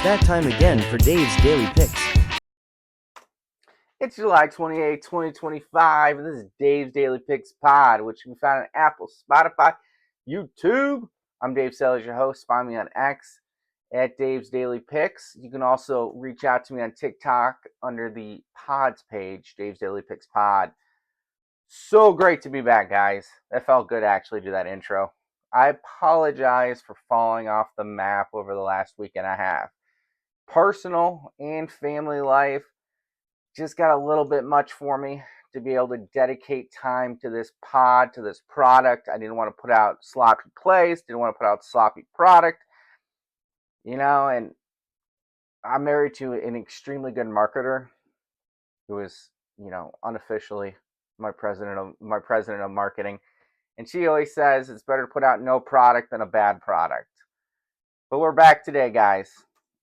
It's that time again for Dave's Daily Picks. It's July 28, 2025, and this is Dave's Daily Picks Pod, which you can find on Apple, Spotify, YouTube. I'm Dave Sellers, your host. Find me on X at Dave's Daily Picks. You can also reach out to me on TikTok under the Pods page, Dave's Daily Picks Pod. So great to be back, guys. That felt good to actually do that intro. I apologize for falling off the map over the last week and a half. Personal and family life just got a little bit much for me to be able to dedicate time to this pod, to this product. I didn't want to put out sloppy plays, didn't want to put out sloppy product, and I'm married to an extremely good marketer who is, unofficially my president of marketing. And she always says it's better to put out no product than a bad product. But we're back today, guys.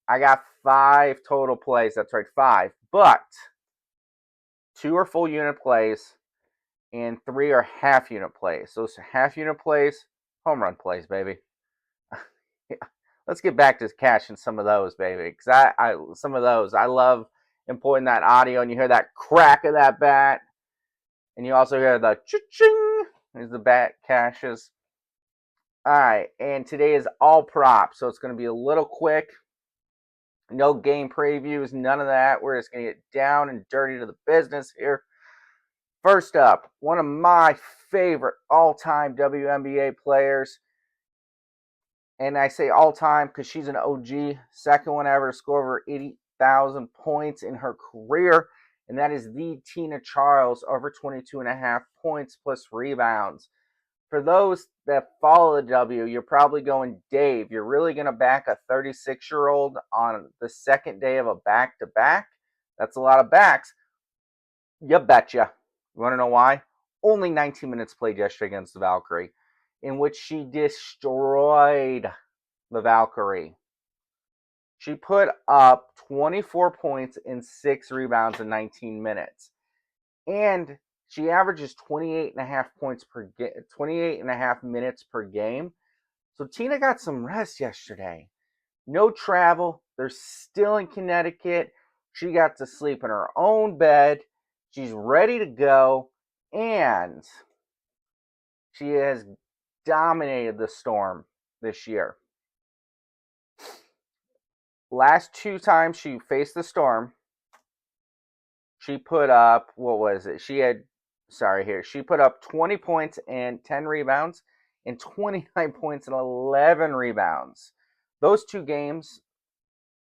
I got 5 total plays. That's right, 5. But 2 are full unit plays and 3 are half unit plays. Those half unit plays, home run plays, baby. Yeah. Let's get back to cashing some of those, baby. Because some of those, I love importing that audio, and you hear that crack of that bat. And you also hear the cha-ching as the bat cashes. All right, and today is all props, so it's going to be a little quick. No game previews, none of that. We're just going to get down and dirty to the business here. First up, one of my favorite all-time WNBA players. And I say all-time because she's an OG. Second one ever to score over 80,000 points in her career. And that is the Tina Charles, over 22.5 points plus rebounds. For those that follow the W, you're probably going, Dave, you're really going to back a 36-year-old on the second day of a back-to-back? That's a lot of backs. You betcha. You want to know why? Only 19 minutes played yesterday against the Valkyrie, in which she destroyed the Valkyrie. She put up 24 points and 6 rebounds in 19 minutes. And she averages 28.5 minutes per game. So Tina got some rest yesterday. No travel. They're still in Connecticut. She got to sleep in her own bed. She's ready to go. And she has dominated the Storm this year. Last 2 times she faced the Storm, she put up, she put up 20 points and 10 rebounds and 29 points and 11 rebounds. Those 2 games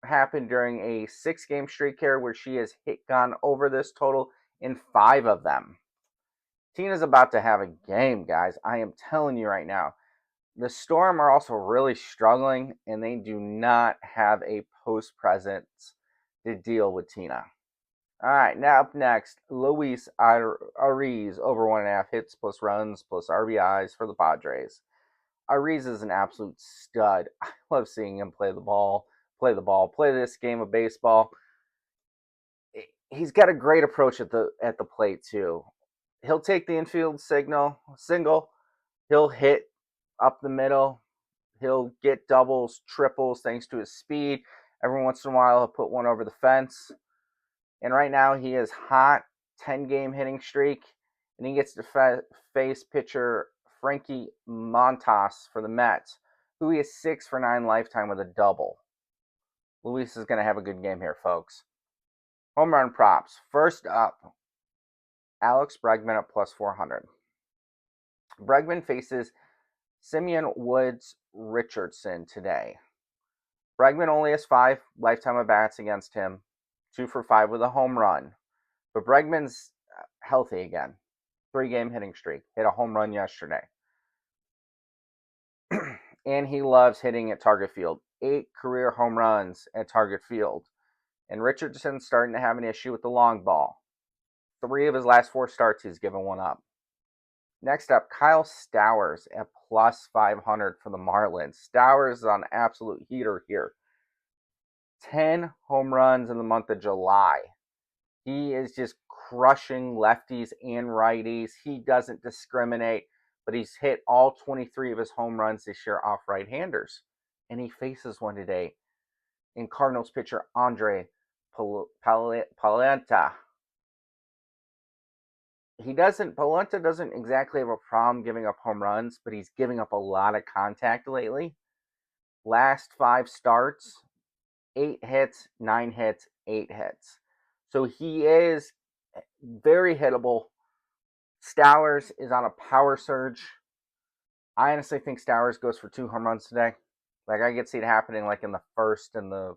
happened during a 6-game streak here where she has gone over this total in 5 of them. Tina's about to have a game, guys. I am telling you right now. The Storm are also really struggling, and they do not have a post presence to deal with Tina. All right, now up next, Luis Ariz, over 1.5 hits plus runs plus RBIs for the Padres. Ariz is an absolute stud. I love seeing him play this game of baseball. He's got a great approach at the plate too. He'll take the infield single. He'll hit up the middle. He'll get doubles, triples thanks to his speed. Every once in a while, he'll put one over the fence. And right now, he is hot, 10-game hitting streak. And he gets to face pitcher Frankie Montas for the Mets, who he is 6 for 9 lifetime with a double. Luis is going to have a good game here, folks. Home run props. First up, Alex Bregman at plus 400. Bregman faces Simeon Woods Richardson today. Bregman only has 5 lifetime at-bats against him, 2 for 5 with a home run. But Bregman's healthy again. 3-game hitting streak. Hit a home run yesterday. And he loves hitting at Target Field. 8 career home runs at Target Field. And Richardson's starting to have an issue with the long ball. 3 of his last 4 starts, he's given one up. Next up, Kyle Stowers at plus 500 for the Marlins. Stowers is on absolute heater here. 10 home runs in the month of July. He is just crushing lefties and righties. He doesn't discriminate, but he's hit all 23 of his home runs this year off right-handers. And he faces one today and Cardinals pitcher Andre Palenta. Palenta doesn't exactly have a problem giving up home runs, but he's giving up a lot of contact lately. Last 5 starts, 8 hits, 9 hits, 8 hits. So he is very hittable. Stowers is on a power surge. I honestly think Stowers goes for 2 home runs today. Like, I could see it happening like in the first and the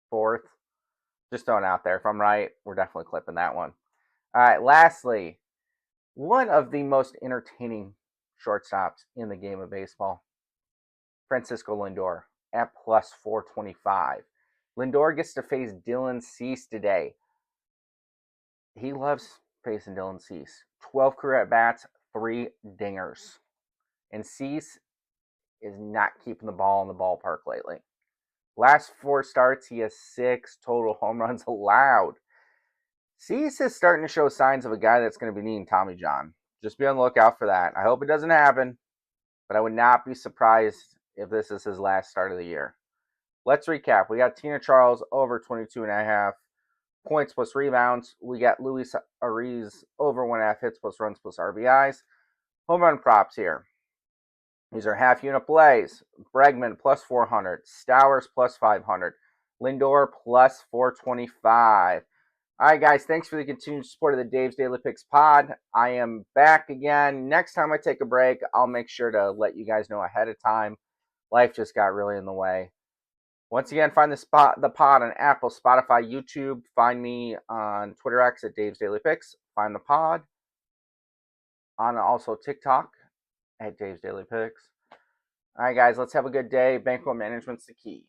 fourth. Just throwing it out there. If I'm right, we're definitely clipping that one. All right, lastly, one of the most entertaining shortstops in the game of baseball, Francisco Lindor, at plus 425. Lindor gets to face Dylan Cease today. He loves facing Dylan Cease. 12 career at bats, 3 dingers. And Cease is not keeping the ball in the ballpark lately. Last 4 starts, he has 6 total home runs allowed. Cease is starting to show signs of a guy that's going to be needing Tommy John. Just be on the lookout for that. I hope it doesn't happen, but I would not be surprised if this is his last start of the year. Let's recap. We got Tina Charles over 22.5 points plus rebounds. We got Luis Ariz over 1.5 hits plus runs plus RBIs. Home run props here. These are half unit plays. Bregman plus 400. Stowers plus 500. Lindor plus 425. All right, guys, thanks for the continued support of the Dave's Daily Picks pod. I am back again. Next time I take a break, I'll make sure to let you guys know ahead of time. Life just got really in the way. Once again, find the pod on Apple, Spotify, YouTube. Find me on Twitter X at Dave's Daily Picks. Find the pod on also TikTok at Dave's Daily Picks. All right, guys, let's have a good day. Bankroll management's the key.